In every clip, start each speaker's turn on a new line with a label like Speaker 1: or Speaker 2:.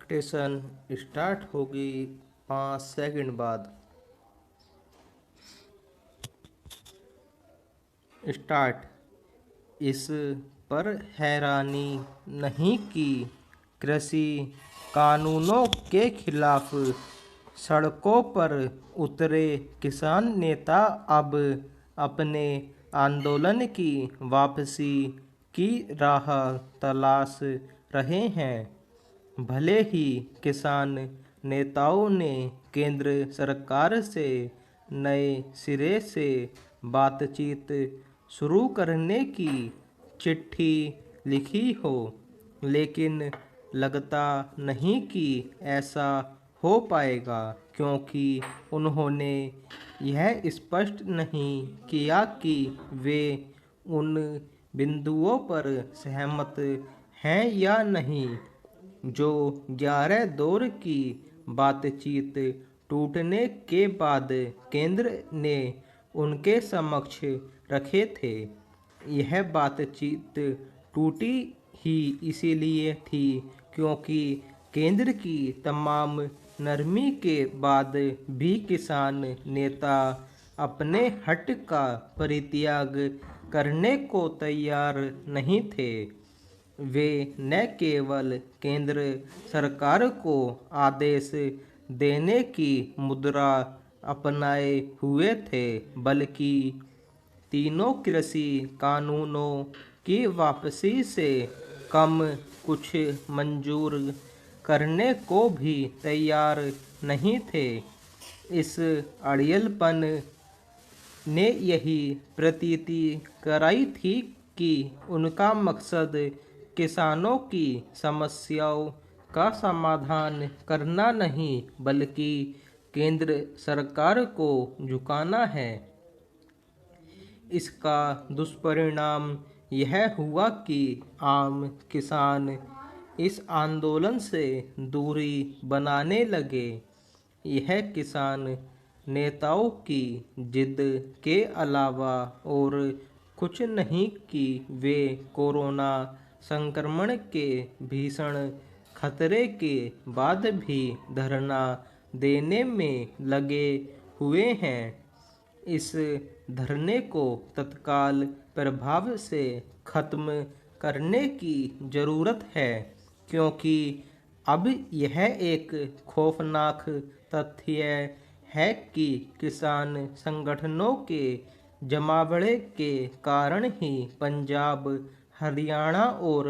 Speaker 1: Expectation start होगी 5 second बाद। Start. इस पर हैरानी नहीं कि कृषि कानूनों के खिलाफ सड़कों पर उतरे किसान नेता अब अपने आंदोलन की वापसी की राह तलाश रहे हैं। भले ही किसान नेताओं ने केंद्र सरकार से नए सिरे से बातचीत शुरू करने की चिट्ठी लिखी हो, लेकिन लगता नहीं कि ऐसा हो पाएगा, क्योंकि उन्होंने यह स्पष्ट नहीं किया कि वे उन बिंदुओं पर सहमत हैं या नहीं जो 11 दौर की बातचीत टूटने के बाद केंद्र ने उनके समक्ष रखे थे। यह बातचीत टूटी ही इसीलिए थी क्योंकि केंद्र की तमाम नरमी के बाद भी किसान नेता अपने हट का परित्याग करने को तैयार नहीं थे। वे न केवल केंद्र सरकार को आदेश देने की मुद्रा अपनाए हुए थे, बल्कि तीनों कृषि कानूनों की वापसी से कम कुछ मंजूर करने को भी तैयार नहीं थे। इस अड़ियलपन ने यही प्रतीति कराई थी कि उनका मकसद किसानों की समस्याओं का समाधान करना नहीं, बल्कि केंद्र सरकार को झुकाना है। इसका दुष्परिणाम यह हुआ कि आम किसान इस आंदोलन से दूरी बनाने लगे। यह किसान नेताओं की जिद के अलावा और कुछ नहीं कि वे कोरोना संक्रमण के भीषण खतरे के बाद भी धरना देने में लगे हुए हैं। इस धरने को तत्काल प्रभाव से खत्म करने की ज़रूरत है, क्योंकि अब यह एक खौफनाक तथ्य है कि किसान संगठनों के जमावड़े के कारण ही पंजाब, हरियाणा और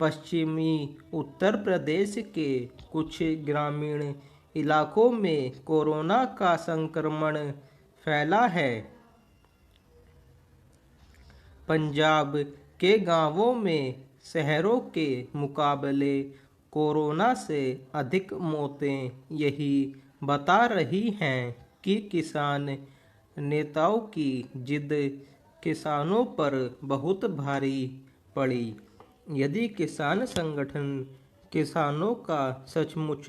Speaker 1: पश्चिमी उत्तर प्रदेश के कुछ ग्रामीण इलाकों में कोरोना का संक्रमण फैला है। पंजाब के गांवों में शहरों के मुकाबले कोरोना से अधिक मौतें यही बता रही हैं कि किसान नेताओं की जिद किसानों पर बहुत भारी पड़ी। यदि किसान संगठन किसानों का सचमुच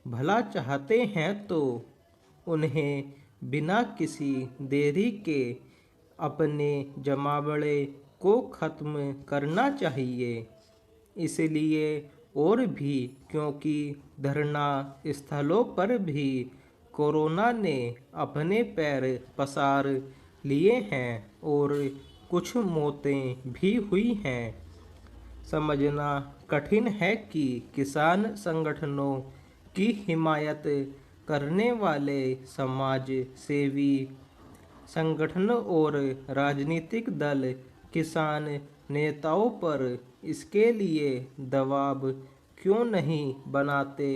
Speaker 1: भला चाहते हैं तो उन्हें बिना किसी देरी के अपने जमावड़े को ख़त्म करना चाहिए। इसलिए और भी क्योंकि धरना स्थलों पर भी कोरोना ने अपने पैर पसार लिए हैं और कुछ मौतें भी हुई हैं। समझना कठिन है कि किसान संगठनों की हिमायत करने वाले समाज सेवी संगठन और राजनीतिक दल किसान नेताओं पर इसके लिए दबाव क्यों नहीं बनाते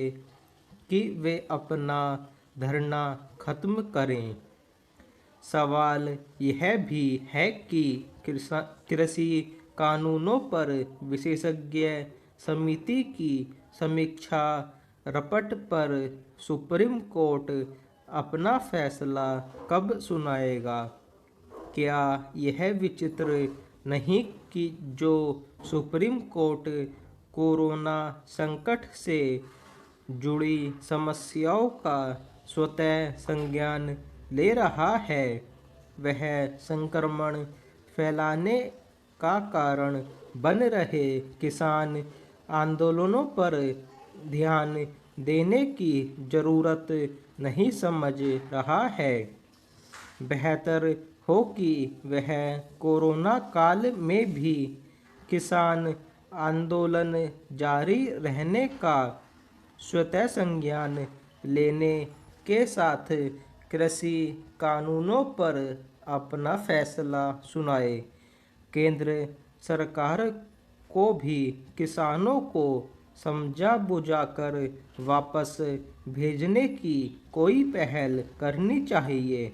Speaker 1: कि वे अपना धरना खत्म करें। सवाल यह भी है कि कृषि कानूनों पर विशेषज्ञ समिति की समीक्षा रपट पर सुप्रीम कोर्ट अपना फैसला कब सुनाएगा। क्या यह विचित्र नहीं कि जो सुप्रीम कोर्ट कोरोना संकट से जुड़ी समस्याओं का स्वतः संज्ञान ले रहा है, वह संक्रमण फैलाने का कारण बन रहे किसान आंदोलनों पर ध्यान देने की ज़रूरत नहीं समझ रहा है। बेहतर हो कि वह कोरोना काल में भी किसान आंदोलन जारी रहने का स्वतः संज्ञान लेने के साथ कृषि कानूनों पर अपना फैसला सुनाए। केंद्र सरकार को भी किसानों को समझा बुझाकर वापस भेजने की कोई पहल करनी चाहिए।